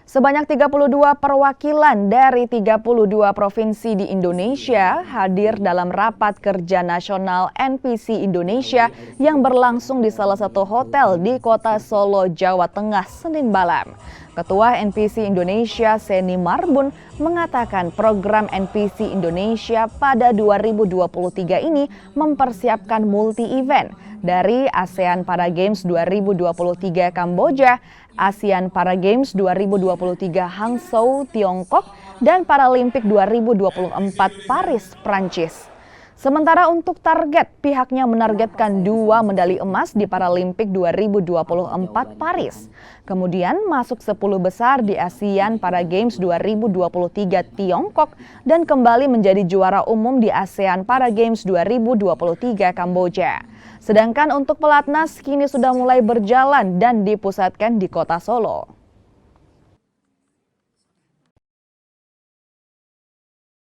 Sebanyak 32 perwakilan dari 32 provinsi di Indonesia hadir dalam rapat kerja nasional NPC Indonesia yang berlangsung di salah satu hotel di kota Solo, Jawa Tengah, Senin malam. Ketua NPC Indonesia Seni Marbun mengatakan program NPC Indonesia pada 2023 ini mempersiapkan multi-event dari ASEAN Para Games 2023 Kamboja, ASEAN Para Games 2023 Hangzhou, Tiongkok, dan Paralimpik 2024 Paris, Prancis. Sementara untuk target, pihaknya menargetkan 2 medali emas di Paralimpik 2024 Paris. Kemudian masuk 10 besar di ASEAN Para Games 2023 Tiongkok dan kembali menjadi juara umum di ASEAN Para Games 2023 Kamboja. Sedangkan untuk pelatnas kini sudah mulai berjalan dan dipusatkan di kota Solo.